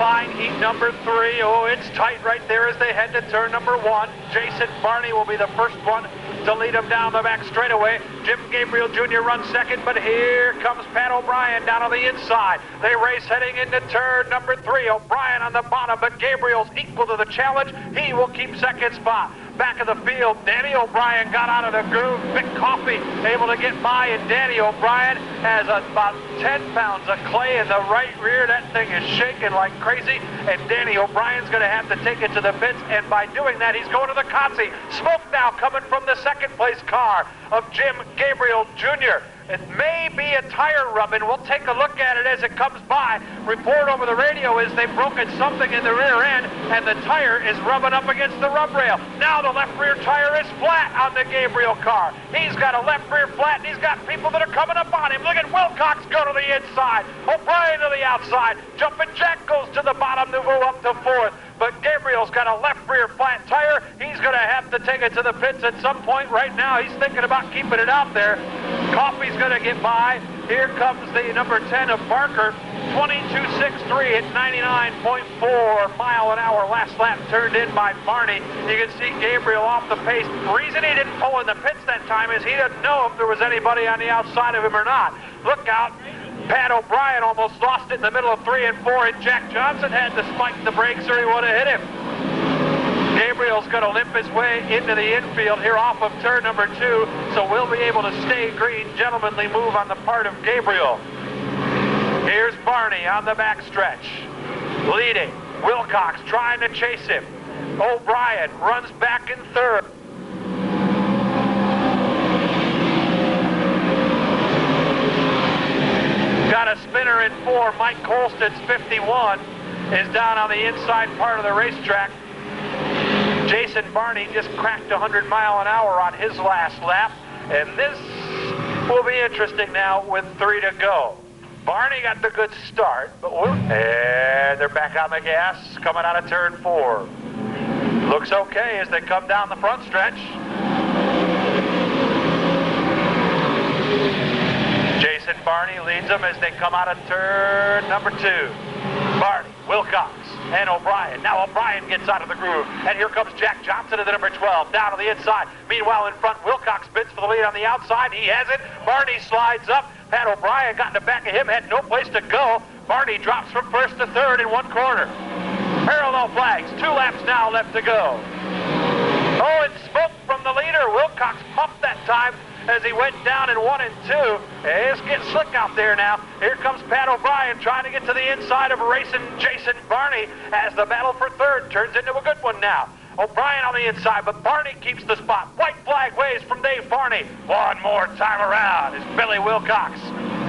line, heat number 3. Oh, it's tight right there as they head to turn number 1. Jason Barney will be the first one to lead him down the back straightaway. Jim Gabriel Jr. runs second, but here comes Pat O'Brien down on the inside. They race heading into turn number 3. O'Brien on the bottom, but Gabriel's equal to the challenge. He will keep second spot. Back of the field, Danny O'Brien got out of the groove. Vic Coffey able to get by, and Danny O'Brien has about 10 pounds of clay in the right rear. That thing is shaking like crazy, and Danny O'Brien's going to have to take it to the pits, and by doing that, he's going to the Kotze. Smoke now coming from the second place car of Jim Gabriel Jr. It may be a tire rubbing. We'll take a look at it as it comes by. Report over the radio is they've broken something in the rear end, and the tire is rubbing up against the rub rail. Now the left rear tire is flat on the Gabriel car. He's got a left rear flat, and he's got people that are coming up on him. Look at Wilcox go to the inside. O'Brien to the outside. Jumpin Jack goes to the bottom to move up to 4th. But Gabriel's got a left rear flat tire. He's going to have to take it to the pits at some point. Right now, he's thinking about keeping it out there. Coffey's going to get by. Here comes the number 10 of Barker. 22.63 at 99.4 mile an hour. Last lap turned in by Barney. You can see Gabriel off the pace. The reason he didn't pull in the pits that time is he didn't know if there was anybody on the outside of him or not. Look out. Pat O'Brien almost lost it in the middle of 3 and 4, and Jack Johnson had to spike the brakes or he would have hit him. Gabriel's going to limp his way into the infield here off of turn number 2, so we'll be able to stay green. Gentlemanly move on the part of Gabriel. Here's Barney on the backstretch, leading. Wilcox trying to chase him. O'Brien runs back in 3rd. Got a spinner in 4. Mike Colston's 51 is down on the inside part of the racetrack. Jason Barney just cracked 100 mile an hour on his last lap, and this will be interesting now with 3 to go. Barney got the good start, but and they're back on the gas coming out of turn 4. Looks okay as they come down the front stretch. Jason Barney leads them as they come out of turn number 2. Barney, Wilcox, and O'Brien. Now O'Brien gets out of the groove, and here comes Jack Johnson at the number 12, down on the inside. Meanwhile, in front, Wilcox bids for the lead on the outside. He has it. Barney slides up. Pat O'Brien got in the back of him, had no place to go. Barney drops from 1st to 3rd in 1 corner. Parallel flags, 2 laps now left to go. Oh, and smoke from the leader. Wilcox pumped that time as he went down in 1 and 2. It's getting slick out there now. Here comes Pat O'Brien trying to get to the inside of racing Jason Barney as the battle for 3rd turns into a good one now. O'Brien on the inside, but Barney keeps the spot. White flag waves from Dave Barney. One more time around is Billy Wilcox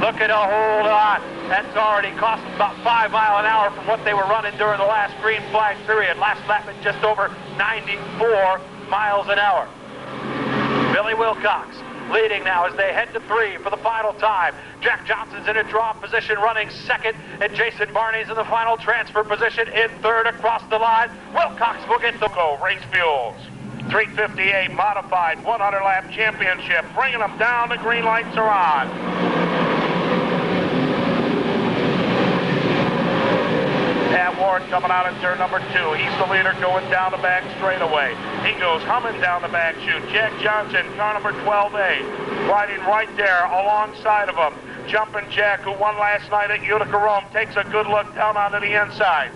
looking to hold on. That's already cost them about 5 miles an hour from what they were running during the last green flag period. Last lap at just over 94 miles an hour. Billy Wilcox leading now as they head to 3 for the final time. Jack Johnson's in a draw position running 2nd, and Jason Barney's in the final transfer position in 3rd across the line. Wilcox will get the Sunoco Race Fuels 358 modified 100-lap championship, bringing them down. The green lights are on. Pat Ward coming out of turn number 2. He's the leader going down the back straightaway. He goes humming down the back chute. Jack Johnson, car number 12A, riding right there alongside of him. Jumpin Jack, who won last night at Utica-Rome, takes a good look down onto the inside.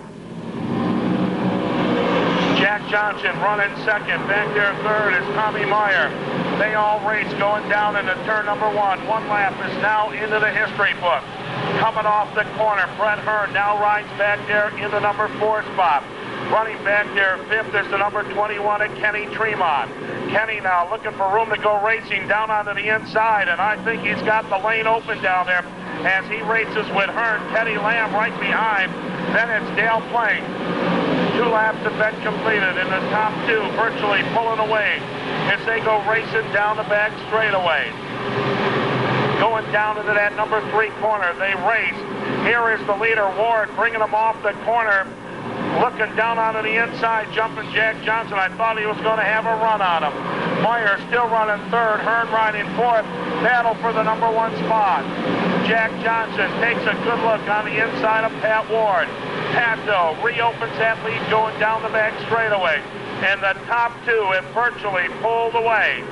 Jack Johnson running 2nd. Back there 3rd is Tommy Meyer. They all race going down into turn number 1. 1 lap is now into the history book. Coming off the corner, Brett Hearn now rides back there in the number 4 spot. Running back there 5th is the number 21 at Kenny Tremont. Kenny now looking for room to go racing down onto the inside, and I think he's got the lane open down there as he races with Hearn. Teddy Lamb right behind. Then it's Dale Plank. 2 laps have been completed in the top 2, virtually pulling away as they go racing down the back straightaway. Going down into that number 3 corner, they race. Here is the leader, Ward, bringing them off the corner. Looking down onto the inside, Jumpin Jack Johnson. I thought he was going to have a run on him. Meyer still running 3rd, Hearn riding 4th. Battle for the number 1 spot. Jack Johnson takes a good look on the inside of Pat Ward. Pato reopens that lead going down the back straightaway. And the top two have virtually pulled away.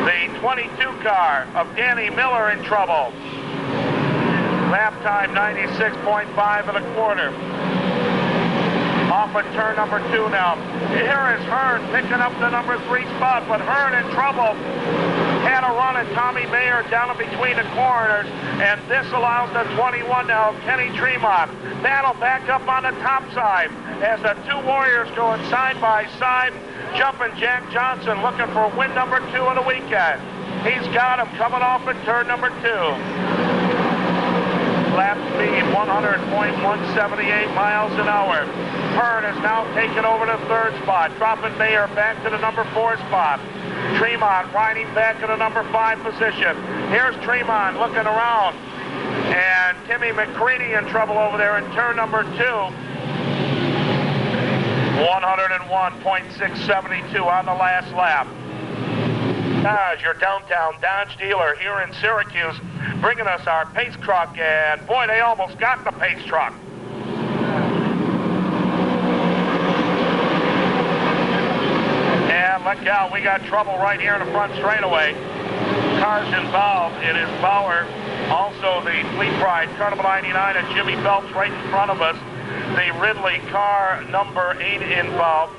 The 22 car of Danny Miller in trouble. Lap time 96.5 and a quarter. Off at turn number 2 now. Here is Hearn picking up the number 3 spot, but Hearn in trouble. Had a run at Tommy Mayer down in between the corners, and this allows the 21 now, Kenny Tremont. Battle back up on the top side as the two Warriors going side by side. Jumpin Jack Johnson looking for win number 2 of the weekend. He's got him coming off at turn number 2. Lap speed 100.178 miles an hour. Hearn is now taken over the 3rd spot, dropping Mayer back to the number 4 spot. Tremont riding back in the number 5 position. Here's Tremont looking around. And Timmy McCready in trouble over there in turn number 2. 101.672 on the last lap. Dodge, your downtown Dodge dealer here in Syracuse, bringing us our pace truck, and boy, they almost got the pace truck. And look out, we got trouble right here in the front straightaway. Cars involved. It is Bauer, also the Fleet Pride, car number 99 and Jimmy Phelps right in front of us. The Ridley car number 8 involved.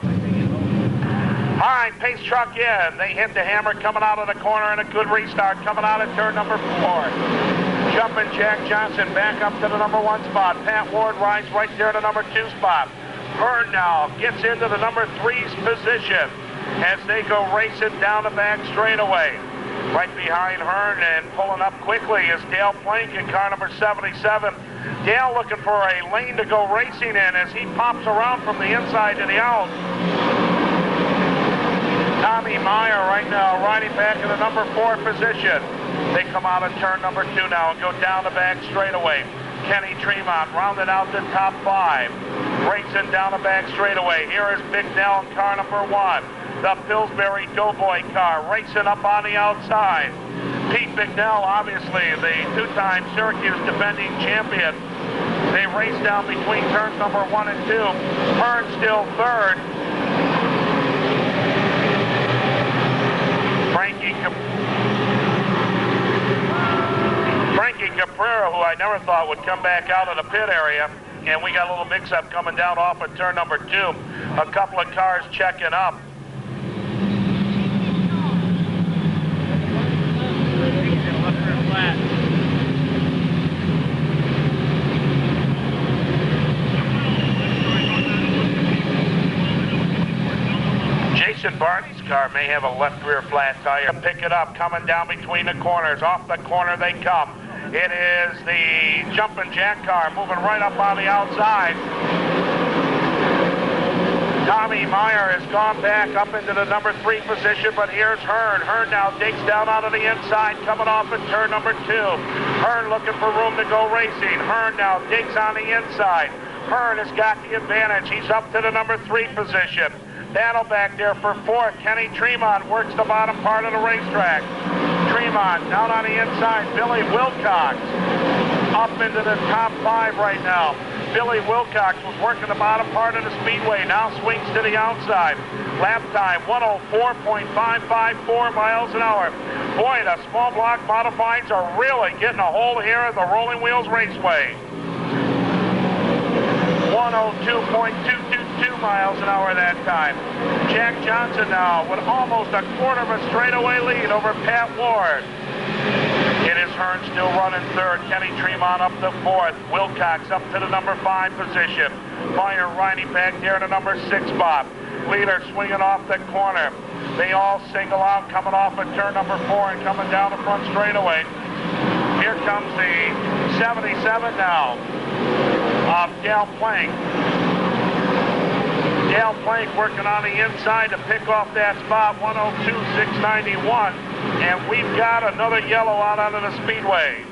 All right, pace truck in. They hit the hammer coming out of the corner, and a good restart coming out at turn number 4. Jumpin Jack Johnson back up to the number 1 spot. Pat Ward rides right there to the number 2 spot. Hearn now gets into the number 3's position as they go racing down the back straightaway. Right behind Hearn and pulling up quickly is Dale Plank in car number 77. Dale looking for a lane to go racing in as he pops around from the inside to the out. Tommy Meyer right now riding back in the number 4 position. They come out of turn number 2 now and go down the back straightaway. Kenny Tremont rounded out the top 5. Racing down the back straightaway. Here is Big Nell in car number 1. The Pillsbury Doughboy car racing up on the outside. Pete Bignell, obviously the 2-time Syracuse defending champion. They race down between turns number 1 and 2. Hearn still 3rd. Frankie Caprera, who I never thought would come back out of the pit area. And we got a little mix-up coming down off at turn number 2. A couple of cars checking up. Jason Barney's car may have a left rear flat tire. Pick it up, coming down between the corners. Off the corner they come. It is the Jumpin Jack car moving right up on the outside. Tommy Meyer has gone back up into the number 3 position, but here's Hearn. Hearn now digs down onto the inside, coming off at turn number 2. Hearn looking for room to go racing. Hearn now digs on the inside. Hearn has got the advantage. He's up to the number 3 position. Battle back there for 4th. Kenny Tremont works the bottom part of the racetrack. Tremont down on the inside. Billy Wilcox up into the top 5 right now. Billy Wilcox was working the bottom part of the speedway. Now swings to the outside. Lap time 104.554 miles an hour. Boy, the small block modifieds are really getting a hold here at the Rolling Wheels Raceway. 102.222 miles an hour that time. Jack Johnson now with almost a quarter of a straightaway lead over Pat Ward. It is Hearn still running 3rd. Kenny Tremont up to 4th. Wilcox up to the number 5 position. Meyer riding back there to number 6 spot. Leader swinging off the corner. They all single out coming off at turn number 4 and coming down the front straightaway. Here comes the 77 now of Dale Plank. Dale Plank working on the inside to pick off that spot, 102.691. And we've got another yellow out onto the speedway.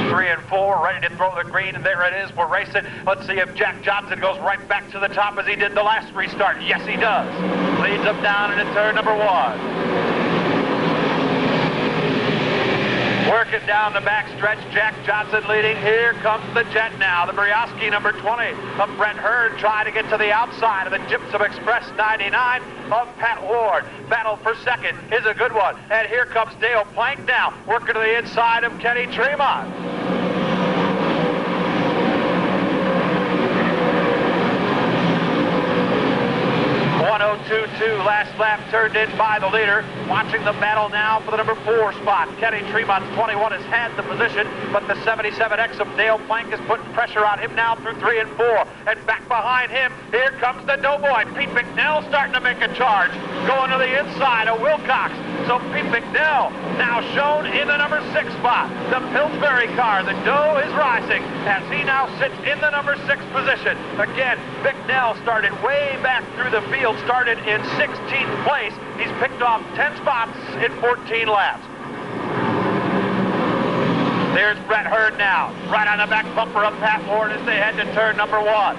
3 and 4 ready to throw the green, and there it is. We're racing. Let's see if Jack Johnson goes right back to the top as he did the last restart. Yes, he does. Leads up down into turn number 1. Working down the back stretch, Jack Johnson leading. Here comes the Jet now. The Briosky, number 20 of Brent Hurd, trying to get to the outside of the Gypsum Express 99 of Pat Ward. Battle for second is a good one. And here comes Dale Plank now, working to the inside of Kenny Tremont. 1:02.2, last lap turned in by the leader. Watching the battle now for the number 4 spot. Kenny Tremont's 21 has had the position, but the 77X of Dale Plank is putting pressure on him now through 3 and 4. And back behind him, here comes the Doughboy. Pete McNell starting to make a charge. Going to the inside of Wilcox. So Pete McNell now shown in the number 6 spot. The Pillsbury car, the Doe, is rising as he now sits in the number 6 position. Again, McNell started way back through the field, started in 16th place. He's picked off 10 spots in 14 laps. There's Brett Hurd now, right on the back bumper of Pat Ward as they head to turn number 1.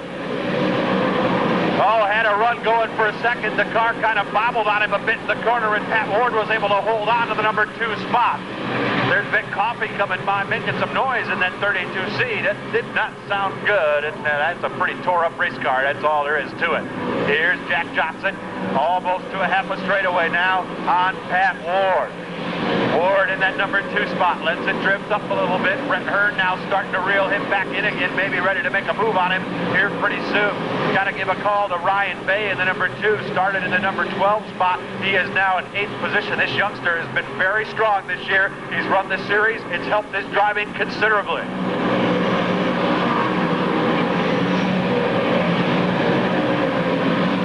Oh, had a run going for a second. The car kind of bobbled on him a bit in the corner, and Pat Ward was able to hold on to the number 2 spot. There's Vic Coffey coming by, making some noise in that 32C. That did not sound good, and that's a pretty tore-up race car. That's all there is to it. Here's Jack Johnson, almost to a half a straightaway now on Pat Ward. Ward in that number 2 spot, lets it drift up a little bit. Brent Hurd now starting to reel him back in again, maybe ready to make a move on him here pretty soon. Got to give a call to Ryan Bay in the number 2, started in the number 12 spot. He is now in 8th position. This youngster has been very strong this year. He's run the series. It's helped his driving considerably.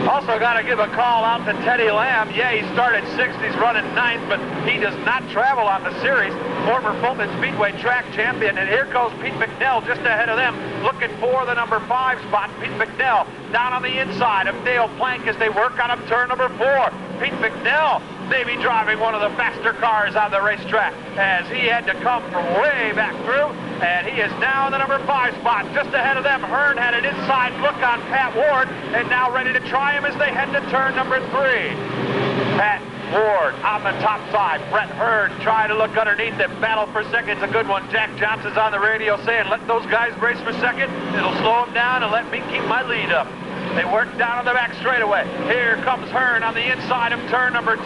Also got to give a call out to Teddy Lamb. Yeah, he started 6th. He's running 9th, but he does not travel on the series. Former Fulton Speedway track champion. And here goes Pete McNell just ahead of them, looking for the number 5 spot. Pete McNell down on the inside of Dale Plank as they work on him turn number 4. Pete McNell maybe driving one of the faster cars on the racetrack as he had to come from way back through, and he is now in the number 5 spot just ahead of them. Hurd had an inside look on Pat Ward and now ready to try him as they head to turn number 3. Pat Ward on the top side. Brett Hurd trying to look underneath it. Battle for second's a good one. Jack Johnson's on the radio saying, let those guys race for second. It'll slow them down and let me keep my lead up. They work down on the back straightaway. Here comes Hurd on the inside of turn number 2.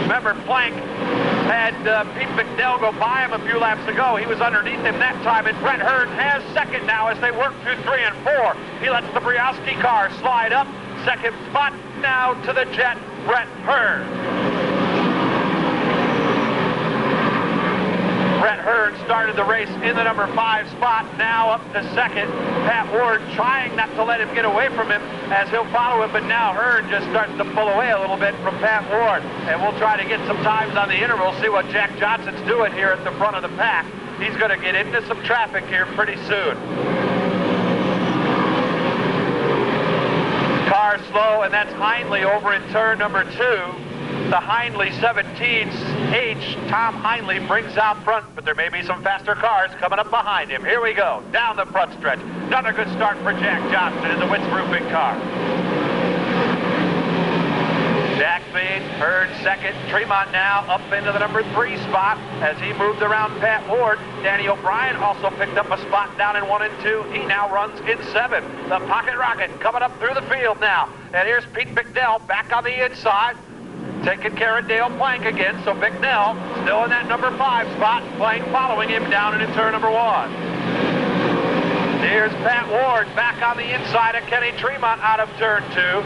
Remember, Plank had Pete McNell go by him a few laps ago. He was underneath him that time, and Brett Hurd has second now as they work through 3 and 4. He lets the Briosky car slide up. Second spot now to the Jet, Brett Hurd. Brett Hurd started the race in the number 5 spot, now up to second. Pat Ward trying not to let him get away from him as he'll follow him, but now Hurd just starts to pull away a little bit from Pat Ward. And we'll try to get some times on the interval, see what Jack Johnson's doing here at the front of the pack. He's going to get into some traffic here pretty soon. Car slow, and that's Hindley over in turn number 2. The Hindley 17H, Tom Hindley brings out front, but there may be some faster cars coming up behind him. Here we go, down the front stretch. Another good start for Jack Johnson in the Witz Roofing car. Jack lead, Hurd second. Tremont now up into the number 3 spot as he moved around Pat Ward. Danny O'Brien also picked up a spot down in 1 and 2. He now runs in 7. The Pocket Rocket coming up through the field now. And here's Pete McNell back on the inside, taking care of Dale Plank again. So McNell still in that number 5 spot. Plank following him down into turn number 1. Here's Pat Ward back on the inside of Kenny Tremont out of turn 2.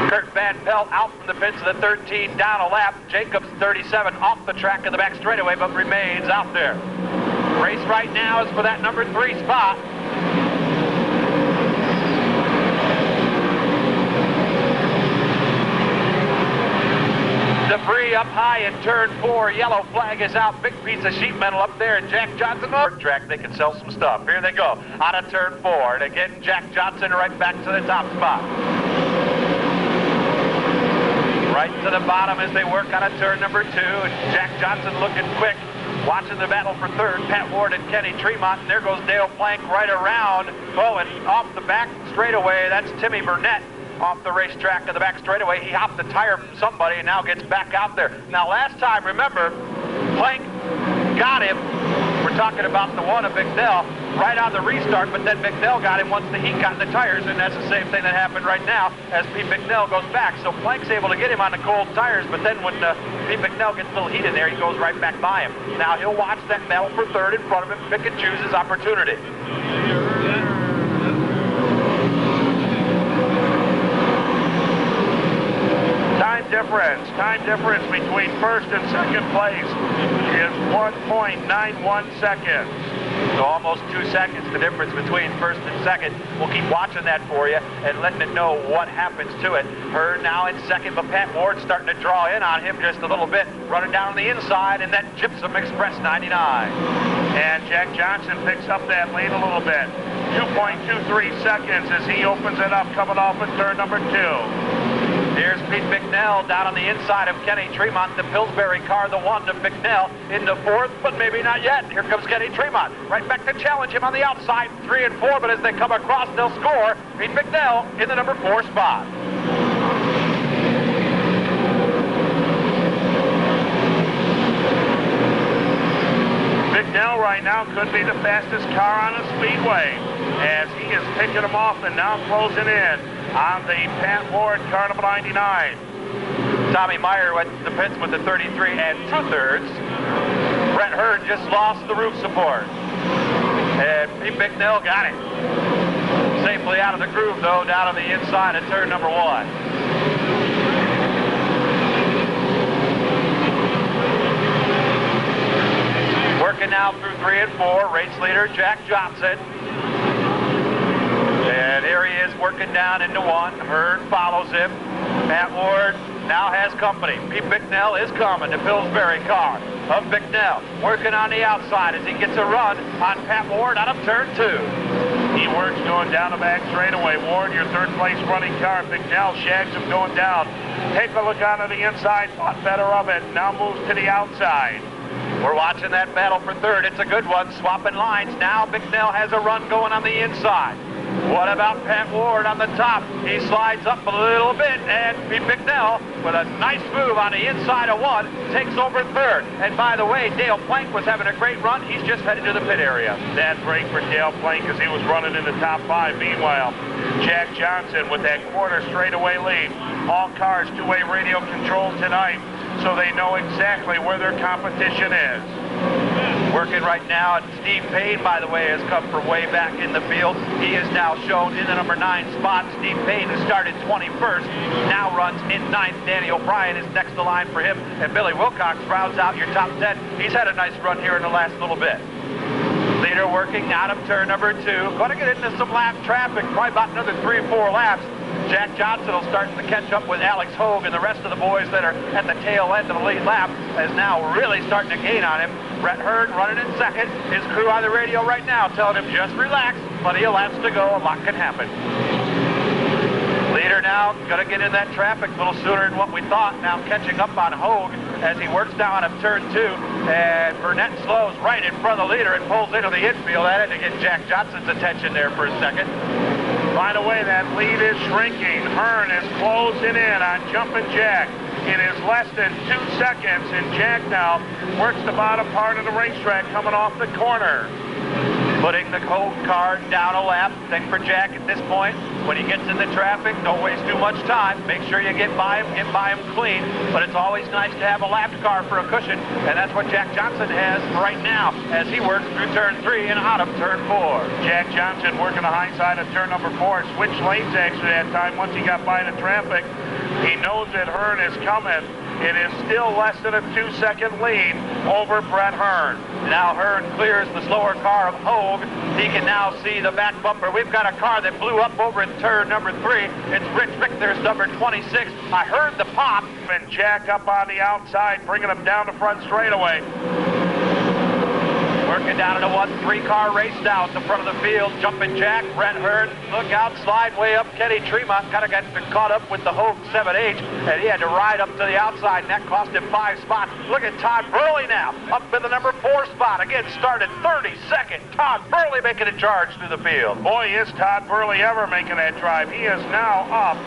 Kurt Van Pelt out from the pits of the 13 down a lap. Jacobs 37 off the track in the back straightaway, but remains out there. Race right now is for that number 3 spot. Debris up high in turn 4. Yellow flag is out. Big piece of sheet metal up there. And Jack Johnson on track. They can sell some stuff. Here they go. Out of turn 4. And again, Jack Johnson right back to the top spot. Right to the bottom as they work on a turn number 2. And Jack Johnson looking quick. Watching the battle for third. Pat Ward and Kenny Tremont. And there goes Dale Plank right around. Oh, and off the back straightaway. That's Timmy Burnett. off the racetrack to the back straightaway. He hopped the tire from somebody and now gets back out there. Now, last time, remember, Plank got him. We're talking about the one of McNell right on the restart, but then McNell got him once the heat got in the tires, and that's the same thing that happened right now as Pete McNell goes back. So Plank's able to get him on the cold tires, but then when Pete McNell gets a little heat in there, he goes right back by him. Now he'll watch that battle for third in front of him, pick and choose his opportunity. Time difference between first and second place is 1.91 seconds. So almost 2 seconds, the difference between first and second. We'll keep watching that for you and letting it know what happens to it. Hurd now in second, but Pat Ward's starting to draw in on him just a little bit, running down on the inside in that Gypsum Express 99. And Jack Johnson picks up that lead a little bit. 2.23 seconds as he opens it up coming off of turn number 2. Here's Pete McNell down on the inside of Kenny Tremont, the Pillsbury car, the one to McNell into fourth, but maybe not yet. Here comes Kenny Tremont, right back to challenge him on the outside, 3 and 4, but as they come across, they'll score. Pete McNell in the number 4 spot. McNell right now could be the fastest car on the speedway as he is picking them off and now closing in on the Pat Ward car number 99. Tommy Meyer went to the pits with the 33 and 2/3. Brett Hurd just lost the roof support. And Pete McNell got it. Safely out of the groove, though, down on the inside of turn number 1. Working now through 3 and 4, race leader Jack Johnson. And here he is working down into 1. Hurd follows him. Pat Ward now has company. Pete McNell is coming, the Pillsbury car of McNell. Working on the outside as he gets a run on Pat Ward out of turn 2. He works going down the back straightaway. Ward, your third place running car. McNell shags him going down. Take a look onto the inside, thought better of it. Now moves to the outside. We're watching that battle for third. It's a good one, swapping lines. Now McNell has a run going on the inside. What about Pat Ward on the top? He slides up a little bit, and Pete McNell, with a nice move on the inside of 1, takes over third. And by the way, Dale Plank was having a great run. He's just headed to the pit area. That break for Dale Plank as he was running in the top 5. Meanwhile, Jack Johnson with that quarter straightaway lead. All cars two-way radio controlled tonight, so they know exactly where their competition is. Working right now, and Steve Payne, by the way, has come from way back in the field. He is now shown in the number 9 spot. Steve Payne, who started 21st, now runs in 9th. Danny O'Brien is next to line for him, and Billy Wilcox rounds out your top 10. He's had a nice run here in the last little bit. Leader working out of turn number 2. Going to get into some lap traffic, probably about another 3 or 4 laps. Jack Johnson will start to catch up with Alex Hogue and the rest of the boys that are at the tail end of the lead lap, is now really starting to gain on him. Brett Hurd running in second. His crew on the radio right now telling him just relax, plenty of laps to go, a lot can happen. Leader now going to get in that traffic a little sooner than what we thought. Now catching up on Hogue as he works down of turn 2. And Burnett slows right in front of the leader and pulls into the infield at it to get Jack Johnson's attention there for a second. By the way, that lead is shrinking. Hearn is closing in on Jumpin Jack. It is less than 2 seconds, and Jack now works the bottom part of the racetrack coming off the corner. Putting the Hogue car down a lap. Thing for Jack at this point, when he gets in the traffic, don't waste too much time. Make sure you get by him clean. But it's always nice to have a lapped car for a cushion, and that's what Jack Johnson has right now as he works through turn 3 and out of turn 4. Jack Johnson working the high side of turn number 4. Switched lanes actually that time once he got by the traffic. He knows that Hearn is coming. It is still less than a 2-second lead over Brett Hearn. Now Hearn clears the slower car of Hogue. He can now see the back bumper. We've got a car that blew up over in turn number 3. It's Rich Richter's number 26. I heard the pop. And Jack up on the outside, bringing him down the front straightaway. Working down in a 1-3 car race now at the front of the field. Jumpin Jack, Brett Hurd, look out, slide way up. Kenny Tremont kind of got caught up with the Hogue 7H, and he had to ride up to the outside, and that cost him 5 spots. Look at Todd Burley now, up in the number 4 spot. Again, started 32nd. Todd Burley making a charge through the field. Boy, is Todd Burley ever making that drive. He is now up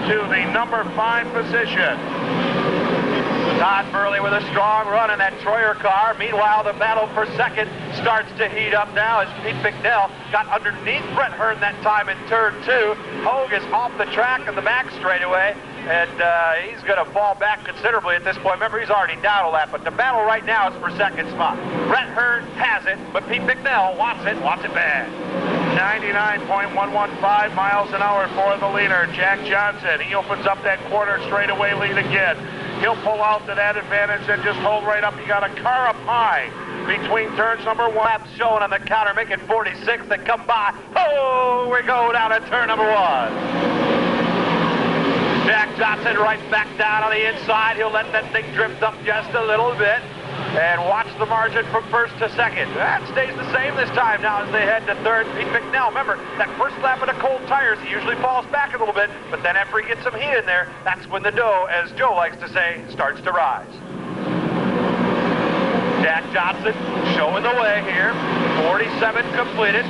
to the number 5 position. Todd Burley with a strong run in that Troyer car. Meanwhile, the battle for second starts to heat up now as Pete McNell got underneath Brett Hearn that time in turn 2. Hogue is off the track in the back straightaway, and he's going to fall back considerably at this point. Remember, he's already down a lap, but the battle right now is for second spot. Brett Hearn has it, but Pete McNell wants it bad. 99.115 miles an hour for the leader, Jack Johnson. He opens up that quarter straightaway lead again. He'll pull out to that advantage and just hold right up. You got a car up high between turns number 1. Laps showing on the counter, making 46. They come by. Oh, we go down to turn number 1. Jack Johnson right back down on the inside. He'll let that thing drift up just a little bit. And watch the margin from first to second. That stays the same this time now as they head to third. Pete McNell, remember, that first lap of the cold tires, he usually falls back a little bit, but then after he gets some heat in there, that's when the dough, as Joe likes to say, starts to rise. Jack Johnson showing the way here. 47 completed.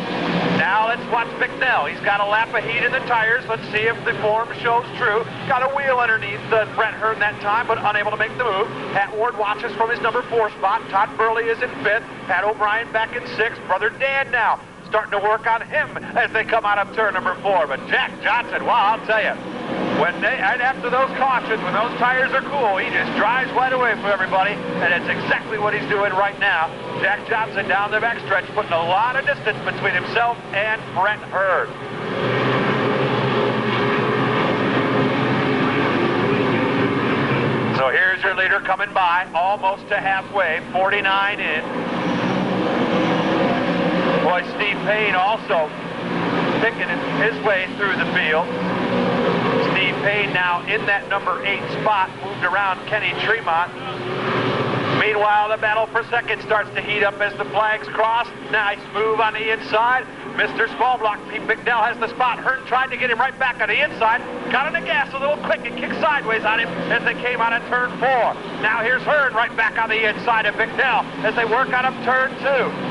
Now let's watch McNell. He's got a lap of heat in the tires. Let's see if the form shows true. Got a wheel underneath Brett Hearn that time, but unable to make the move. Pat Ward watches from his number 4 spot. Todd Burley is in 5th. Pat O'Brien back in 6th. Brother Dan now starting to work on him as they come out of turn number 4. But Jack Johnson, wow, I'll tell you, and after those cautions, when those tires are cool, he just drives right away for everybody, and it's exactly what he's doing right now. Jack Johnson down the backstretch, putting a lot of distance between himself and Brett Hearn. So here's your leader coming by, almost to halfway, 49 in. Boy, Steve Payne also picking his way through the field. Steve Payne now in that number 8 spot, moved around Kenny Tremont. Meanwhile, the battle for second starts to heat up as the flags cross. Nice move on the inside. Mr. Smallblock, Pete McNell has the spot. Hearn tried to get him right back on the inside. Got on the gas a little quick and kicked sideways on him as they came out of turn 4. Now here's Hearn right back on the inside of McNell as they work out of turn 2.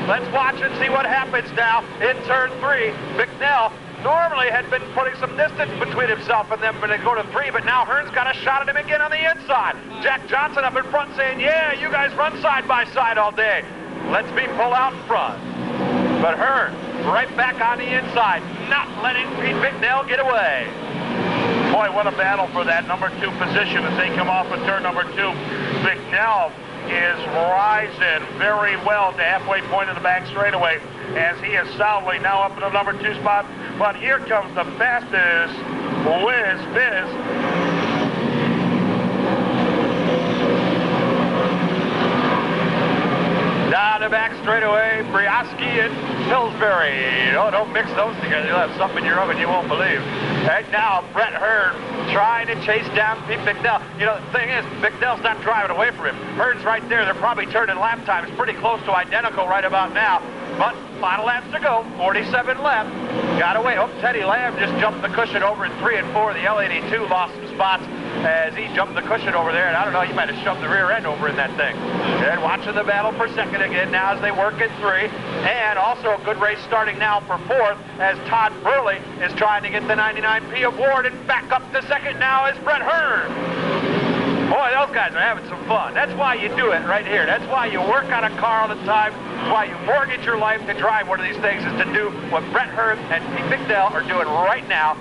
Let's watch and see what happens now in turn 3. McNell normally had been putting some distance between himself and them when they go to 3, but now Hearn's got a shot at him again on the inside. Jack Johnson up in front saying, yeah, you guys run side by side all day. Let's me pull out in front. But Hearn right back on the inside, not letting Pete McNell get away. Boy, what a battle for that number 2 position as they come off of turn number 2. McNell is rising very well to halfway point of the back straightaway as he is solidly now up in the number 2 spot. But here comes the fastest Whiz Fizz. Down the back straightaway, Briosky and Pillsbury. Oh, don't mix those together. You'll have something in your oven you won't believe. Right now, Brett Hearn trying to chase down Pete McNell. You know, the thing is, McNell's not driving away from him. Hearn's right there. They're probably turning lap times pretty close to identical right about now. But final laps to go, 47 left. Got away. Oh, Teddy Lamb just jumped the cushion over in 3 and 4. The L82 lost some spots as he jumped the cushion over there. And I don't know, he might have shoved the rear end over in that thing. And watching the battle for second again now as they work in 3. And also a good race starting now for 4th as Todd Burley is trying to get the 99P award. And back up to second now is Brett Hearn. Boy, those guys are having some fun. That's why you do it right here. That's why you work on a car all the time. That's why you mortgage your life to drive one of these things, is to do what Brett Hearn and Pete McNell are doing right now.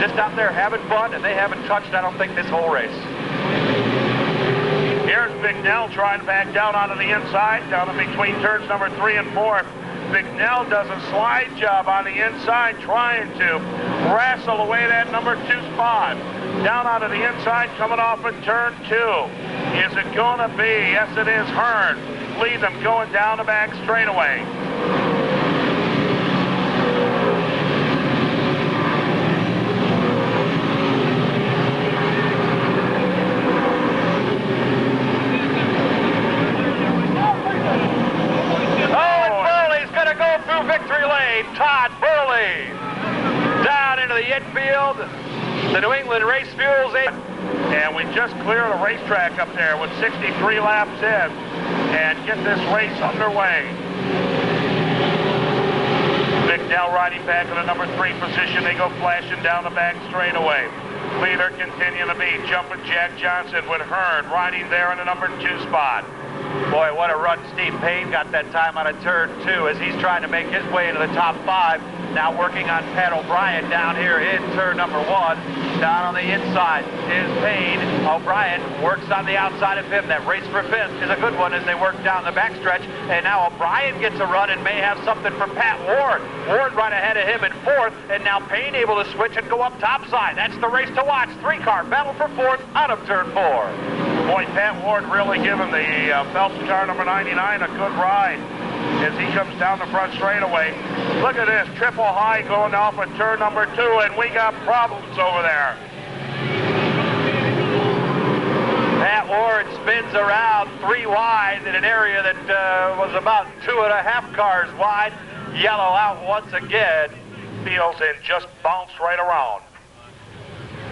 Just out there having fun, and they haven't touched, I don't think, this whole race. Here's McNell trying to back down onto the inside, down in between turns number 3 and 4. McNell does a slide job on the inside, trying to wrestle away that number 2 spot. Down onto the inside, coming off at turn 2. Is it going to be? Yes, it is. Hearn lead them going down the back straightaway. Victory lane, Todd Burley down into the infield. The New England Race Fuels. And we just cleared a racetrack up there with 63 laps in and get this race underway. McNell riding back in the number 3 position. They go flashing down the back straightaway. Leader continuing to be Jumpin Jack Johnson with Hearn riding there in the number 2 spot. Boy, what a run Steve Payne got that time out of turn 2 as he's trying to make his way into the top 5. Now working on Pat O'Brien down here in turn number 1. Down on the inside is Payne. O'Brien works on the outside of him. That race for 5th is a good one as they work down the backstretch. And now O'Brien gets a run and may have something for Pat Ward. Ward right ahead of him in 4th. And now Payne able to switch and go up topside. That's the race to watch. 3-car battle for 4th out of turn 4. Boy, Pat Ward really giving the Phelps car number 99 a good ride as he comes down the front straightaway. Look at this, triple high going off at turn number 2, and we got problems over there. Pat Ward spins around 3 wide in an area that was about 2.5 cars wide. Yellow out once again. Feels and just bounced right around.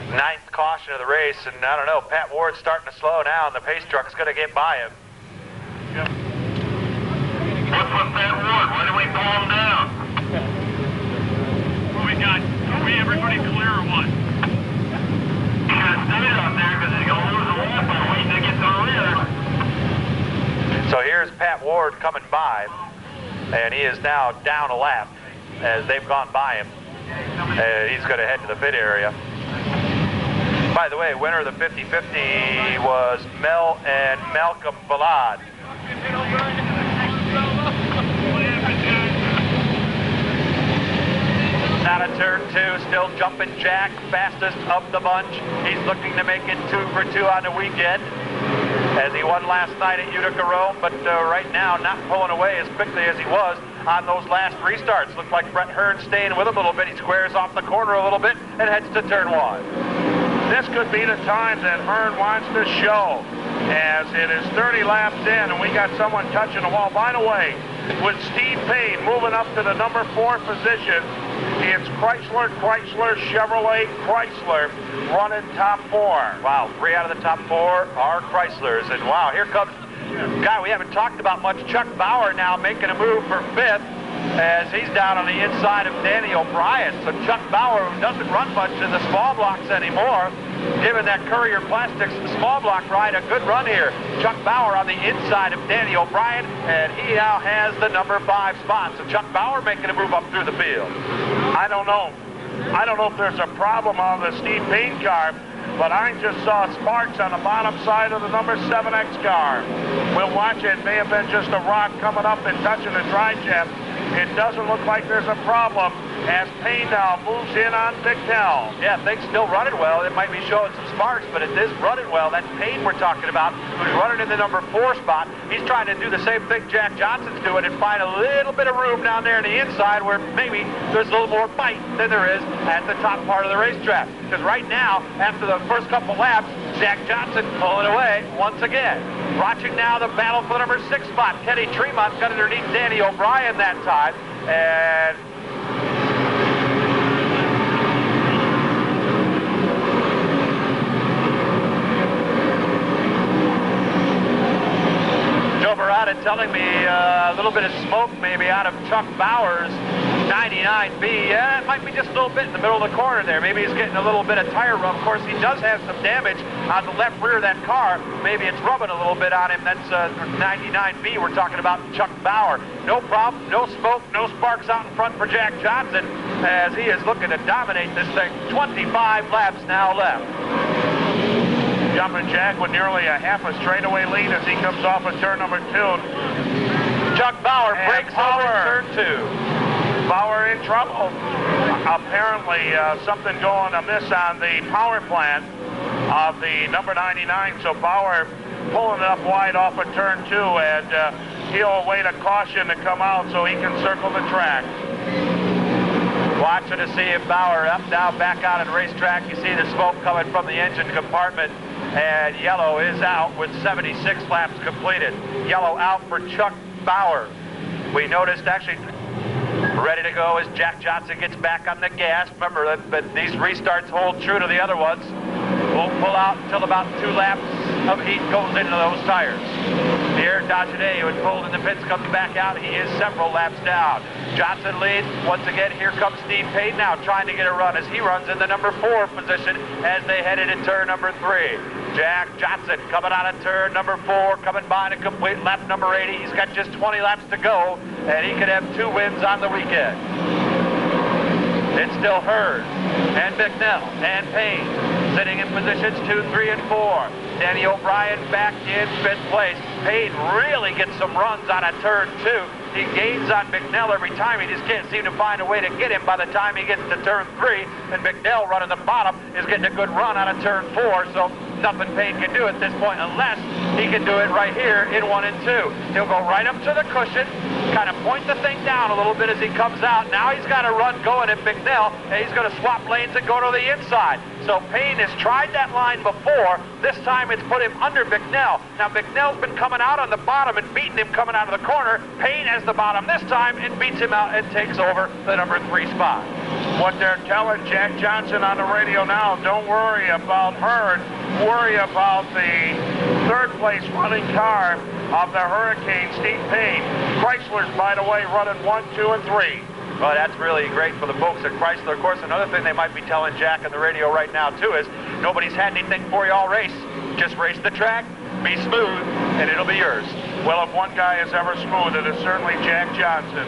9th caution of the race, and I don't know, Pat Ward's starting to slow now, and the pace truck's going to get by him. Yep. What's with Pat Ward? Why do we pull him down? What we got? Are we everybody clear or what? You gotta stay out there because he's going to lose a lap on waiting to get to the rear. So here's Pat Ward coming by, and he is now down a lap as they've gone by him. He's going to head to the pit area. By the way, winner of the 50-50 was Mel and Malcolm Ballad. Out of turn 2, still Jumpin Jack, fastest of the bunch. He's looking to make it 2 for 2 on the weekend, as he won last night at Utica-Rome, but right now not pulling away as quickly as he was on those last restarts. Looked like Brett Hearn staying with him a little bit. He squares off the corner a little bit and heads to turn 1. This could be the time that Hearn wants to show, as it is 30 laps in and we got someone touching the wall. By the way, with Steve Payne moving up to the number 4 position, it's Chrysler, Chevrolet, Chrysler running top 4. Wow, 3 out of the top 4 are Chryslers. And wow, here comes a guy we haven't talked about much, Chuck Bauer, now making a move for 5th as he's down on the inside of Danny O'Brien. So Chuck Bauer, who doesn't run much in the small blocks anymore, giving that Courier Plastics small block ride a good run here. Chuck Bauer on the inside of Danny O'Brien, and he now has the number 5 spot. So Chuck Bauer making a move up through the field. I don't know if there's a problem on the Steve Payne car, but I just saw sparks on the bottom side of the number 7X car. We'll watch it. It may have been just a rock coming up and touching the drive shaft. It doesn't look like there's a problem as Payne now moves in on Bicknell. Yeah, things still running well. It might be showing some sparks, but it is running well. That's Payne we're talking about, who's running in the number 4 spot. He's trying to do the same thing Jack Johnson's doing and find a little bit of room down there on the inside where maybe there's a little more bite than there is at the top part of the racetrack. Because right now, after the first couple laps, Jack Johnson pulling away once again. Watching now the battle for the number 6 spot. Kenny Tremont got underneath Danny O'Brien that time. And Joe Barada telling me a little bit of smoke maybe out of Chuck Bauer's 99B. Yeah, it might be just a little bit in the middle of the corner there. Maybe he's getting a little bit of tire rub. Of course, he does have some damage on the left rear of that car. Maybe it's rubbing a little bit on him. That's 99B. We're talking about Chuck Bauer. No problem, no smoke, no sparks out in front for Jack Johnson as he is looking to dominate this thing. 25 laps now left. Jumpin Jack with nearly a half a straightaway lead as he comes off of turn number 2. Chuck Bauer And breaks over turn 2. Bauer in trouble. Apparently something going amiss on the power plant of the number 99. So Bauer pulling it up wide off of turn 2, and he'll await a caution to come out so he can circle the track. Watching to see if Bauer up now back out at the racetrack. You see the smoke coming from the engine compartment, and yellow is out with 76 laps completed. Yellow out for Chuck Bauer. We noticed actually ready to go as Jack Johnson gets back on the gas. Remember that these restarts hold true to the other ones. Won't pull out until about 2 laps of heat goes into those tires. Here Dagenet, who had pulled in the pits, comes back out. He is several laps down. Johnson leads. Once again, here comes Steve Payne now trying to get a run as he runs in the number 4 position as they head into turn number 3. Jack Johnson coming out of turn number 4, coming by to complete lap number 80. He's got just 20 laps to go, and he could have 2 wins on the weekend. It's still Hurd and McNell and Payne sitting in positions 2, 3, and 4. Danny O'Brien back in 5th place. Payne really gets some runs out of turn 2. He gains on McNell every time. He just can't seem to find a way to get him by the time he gets to turn 3. And McNell running the bottom is getting a good run out of turn 4. So nothing Payne can do at this point unless he can do it right here in 1 and 2. He'll go right up to the cushion, kind of point the thing down a little bit as he comes out. Now he's got a run going at McNell, and he's going to swap lanes and go to the inside. So Payne has tried that line before. This time it's put him under McNell. Now McNell's been coming out on the bottom and beating him coming out of the corner. Payne has the bottom this time and beats him out and takes over the number 3 spot. What they're telling Jack Johnson on the radio now, don't worry about Hurd. Worry about the 3rd place running car of the Hurricane, Steve Payne. Chrysler's, by the way, running 1, 2, and 3. Well, that's really great for the folks at Chrysler. Of course, another thing they might be telling Jack on the radio right now, too, is nobody's had anything for you all race. Just race the track, be smooth, and it'll be yours. Well, if one guy is ever smooth, it is certainly Jack Johnson.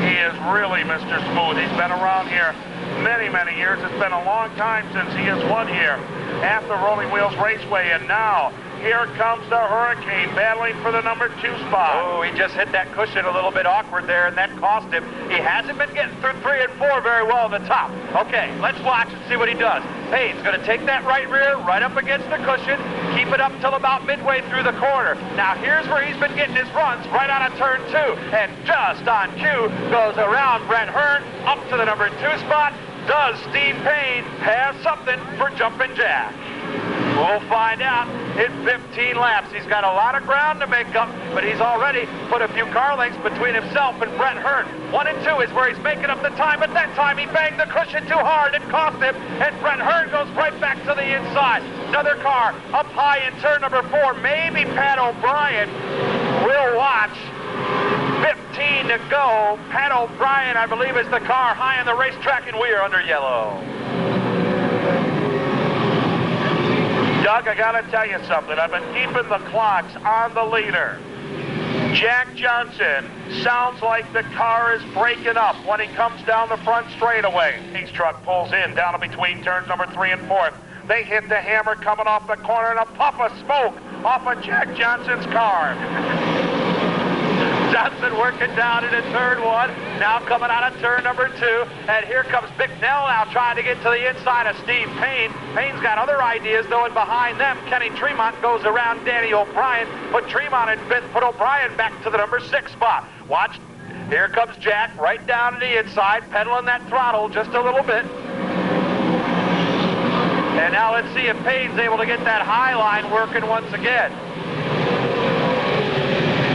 He is really Mr. Smooth. He's been around here many, many years. It's been a long time since he has won here at the Rolling Wheels Raceway, and now here comes the Hurricane battling for the number 2 spot. Oh, he just hit that cushion a little bit awkward there, and that cost him. He hasn't been getting through 3 and 4 very well at the top. Okay, let's watch and see what he does. Payne's going to take that right rear right up against the cushion, keep it up till about midway through the corner. Now here's where he's been getting his runs, right out of turn 2, and just on cue goes around Brent Hurd up to the number 2 spot. Does Steve Payne have something for Jumpin' Jack? We'll find out in 15 laps. He's got a lot of ground to make up, but he's already put a few car lengths between himself and Brent Hurd. 1 and 2 is where he's making up the time, but that time he banged the cushion too hard. It cost him, and Brent Hurd goes right back to the inside. Another car up high in turn number 4. Maybe Pat O'Brien will watch. 15 to go. Pat O'Brien, I believe, is the car high on the racetrack, and we are under yellow. Doug, I got to tell you something. I've been keeping the clocks on the leader. Jack Johnson sounds like the car is breaking up when he comes down the front straightaway. His truck pulls in down between turns number 3 and 4. They hit the hammer coming off the corner, and a puff of smoke off of Jack Johnson's car. Johnson working down into turn 1, now coming out of turn number 2, and here comes McNell now trying to get to the inside of Steve Payne. Payne's got other ideas though, and behind them, Kenny Tremont goes around Danny O'Brien, put Tremont in 5th, put O'Brien back to the number 6 spot. Watch, here comes Jack right down to the inside, pedaling that throttle just a little bit. And now let's see if Payne's able to get that high line working once again.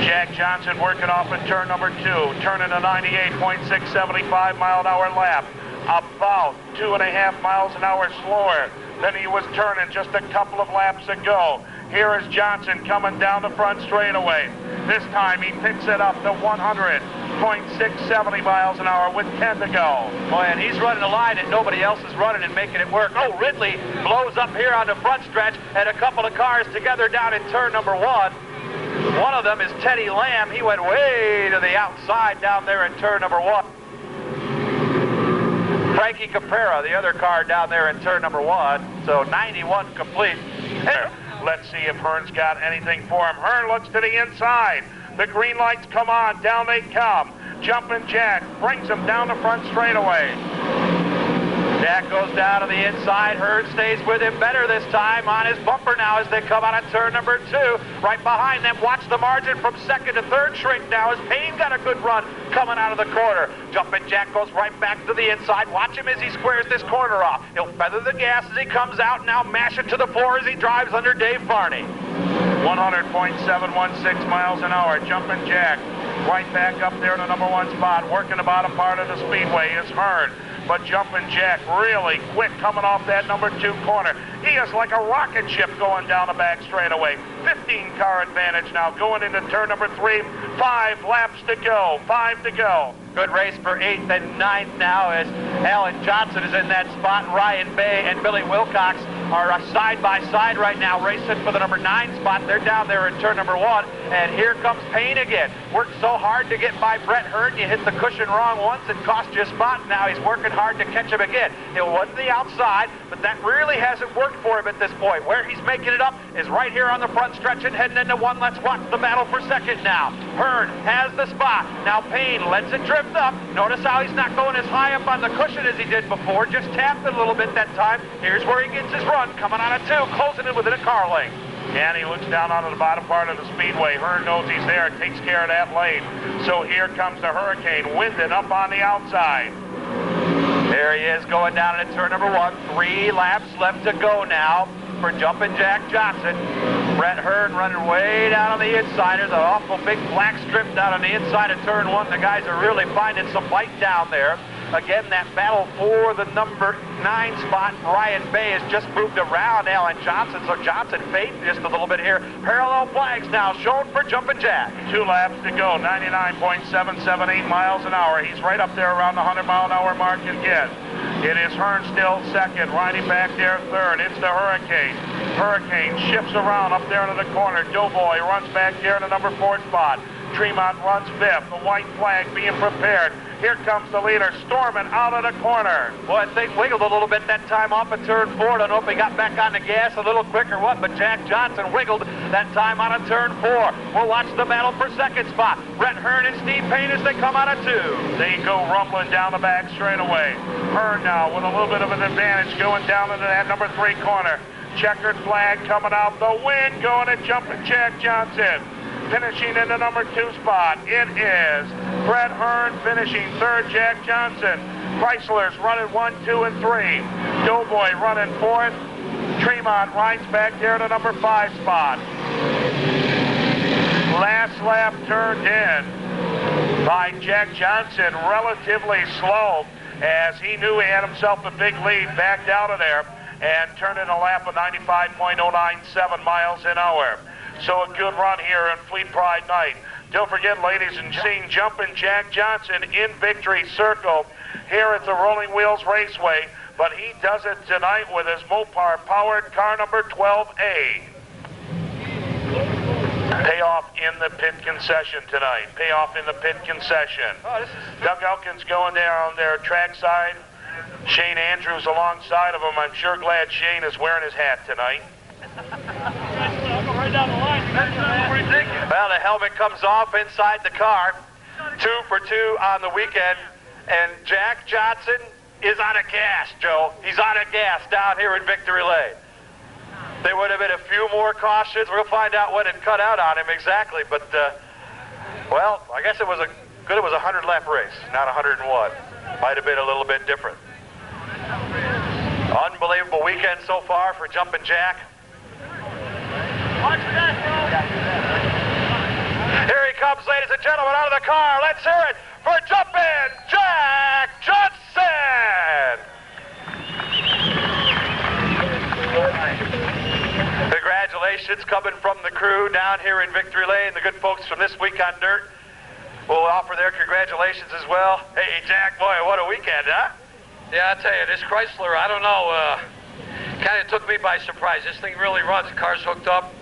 Jack Johnson working off in turn number 2, turning a 98.675 mile an hour lap, about 2.5 miles an hour slower than he was turning just a couple of laps ago. Here is Johnson coming down the front straightaway. This time he picks it up to 100.670 miles an hour with 10 to go. Boy, and he's running a line that nobody else is running and making it work. Oh, Ridley blows up here on the front stretch, and a couple of cars together down in turn number 1. One of them is Teddy Lamb. He went way to the outside down there in turn number 1. Frankie Caprera, the other car down there in turn number 1. So 91 complete. Let's see if Hearn's got anything for him. Hearn looks to the inside. The green lights come on. Down they come. Jumpin' Jack brings him down the front straightaway. Jack goes down to the inside. Hurd stays with him better this time on his bumper now as they come out of turn number 2. Right behind them, watch the margin from 2nd to 3rd shrink now as Payne got a good run coming out of the corner. Jumpin' Jack goes right back to the inside. Watch him as he squares this corner off. He'll feather the gas as he comes out, now mash it to the floor as he drives under Dave Varney. 100.716 miles an hour. Jumpin' Jack right back up there in the number 1 spot. Working the bottom part of the speedway is Hearn. but Jumpin Jack really quick coming off that number 2 corner. He is like a rocket ship going down the back straightaway. 15-car advantage now going into turn number 3. 5 laps to go. 5 to go. Good race for 8th and 9th now as Alan Johnson is in that spot. Ryan Bay and Billy Wilcox are side by side right now, racing for the number 9 spot. They're down there in turn number 1, and here comes Payne again. Worked so hard to get by Brett Hearn. You hit the cushion wrong once, it cost you a spot. Now he's working hard to catch him again. It was the outside, but that really hasn't worked for him at this point. Where he's making it up is right here on the front stretch and heading into 1. Let's watch the battle for second now. Hearn has the spot. Now Payne lets it drift up. Notice how he's not going as high up on the cushion as he did before. Just tapped it a little bit that time. Here's where he gets his run, coming out of 2, closing it within a car length. And he looks down onto the bottom part of the speedway. Hearn knows he's there, takes care of that lane. So here comes the Hurricane, winding up on the outside. There he is going down into turn number 1. 3 laps left to go now for Jumpin Jack Johnson. Brett Hearn running way down on the inside. There's an awful big black strip down on the inside of turn 1. The guys are really finding some bite down there. Again, that battle for the number 9 spot. Ryan Bay has just moved around Alan Johnson, so Johnson fading just a little bit here. Parallel flags now shown for Jumpin Jack. 2 laps to go, 99.778 miles an hour. He's right up there around the 100-mile-an-hour mark again. It is Hearn still second, riding back there 3rd. It's the Hurricane. Hurricane shifts around up there into the corner. Doughboy runs back there in the number 4 spot. Tremont runs 5th. The white flag being prepared. Here comes the leader, storming out of the corner. Boy, I think wiggled a little bit that time off of turn 4. I don't know if he got back on the gas a little quick or what, but Jack Johnson wiggled that time out of turn 4. We'll watch the battle for second spot. Brett Hearn and Steve Payne as they come out of 2. They go rumbling down the back straightaway. Hearn now with a little bit of an advantage going down into that number 3 corner. Checkered flag coming out the wind, going at Jumpin Jack Johnson. Finishing in the number 2 spot, it is Brett Hearn finishing 3rd, Jack Johnson. Chrysler's running 1, 2, and 3. Doughboy running 4th. Tremont rides back there to number 5 spot. Last lap turned in by Jack Johnson, relatively slow, as he knew he had himself a big lead, backed out of there, and turned in a lap of 95.097 miles an hour. So a good run here in Fleet Pride night. Don't forget, ladies and gentlemen, Jumpin Jack Johnson in victory circle here at the Rolling Wheels Raceway, but he does it tonight with his Mopar-powered car number 12A. Payoff in the pit concession tonight. Payoff in the pit concession. Doug Elkins going there on their trackside. Shane Andrews alongside of him. I'm sure glad Shane is wearing his hat tonight. Well, the helmet comes off inside the car. 2 for 2 on the weekend. And Jack Johnson is out of gas, Joe. He's out of gas down here in Victory Lane. There would have been a few more cautions. We'll find out what had cut out on him exactly. But, well, I guess it was a 100-lap race, not 101. Might have been a little bit different. Unbelievable weekend so far for Jumpin Jack. Here he comes, ladies and gentlemen, out of the car. Let's hear it for Jumpin Jack Johnson. Congratulations coming from the crew down here in Victory Lane. The good folks from This Week on Dirt will offer their congratulations as well. Hey, Jack, boy, what a weekend, huh? Yeah, I tell you, this Chrysler, I don't know, kind of took me by surprise. This thing really runs. The car's hooked up.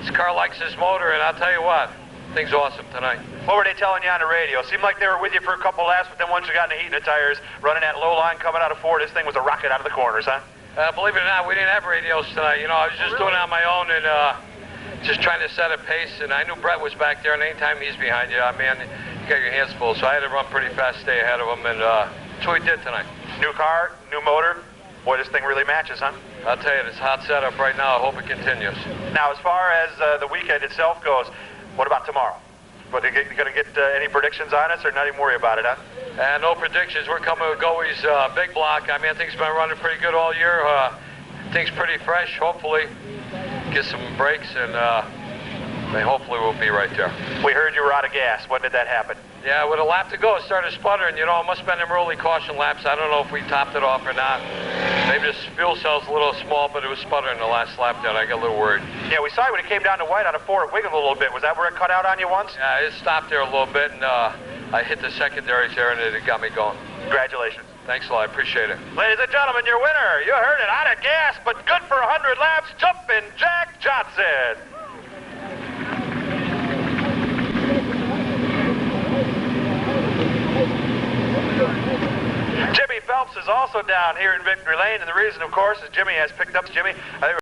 This car likes this motor, and I'll tell you what, thing's awesome tonight. What were they telling you on the radio? Seemed like they were with you for a couple laps, but then once you got in the heat in the tires, running that low line coming out of 4, this thing was a rocket out of the corners, huh? Believe it or not, we didn't have radios tonight. You know, I was just doing it on my own and just trying to set a pace, and I knew Brett was back there, and anytime he's behind you, I mean, you got your hands full, so I had to run pretty fast, stay ahead of him, and that's what we did tonight. New car, new motor. Boy, this thing really matches, huh? I'll tell you, it's a hot setup right now. I hope it continues. Now, as far as the weekend itself goes, what about tomorrow? What, you going to get any predictions on us, or not even worry about it, huh? No predictions. We're coming with Goey's big block. I mean, things been running pretty good all year. Things pretty fresh, hopefully. Get some breaks and hopefully we'll be right there. We heard you were out of gas. When did that happen? Yeah, with a lap to go, it started sputtering. You know, it must have been them early caution laps. I don't know if we topped it off or not. Maybe the fuel cell's a little small, but it was sputtering the last lap there. I got a little worried. Yeah, we saw it when it came down to white on a 4. It wiggled a little bit. Was that where it cut out on you once? Yeah, it stopped there a little bit, and I hit the secondaries there, and it got me going. Congratulations. Thanks a lot. I appreciate it. Ladies and gentlemen, your winner. You heard it. Out of gas, but good for 100 laps. Jumpin Jack Johnson. Jimmy Phelps is also down here in Victory Lane, and the reason, of course, is Jimmy has picked up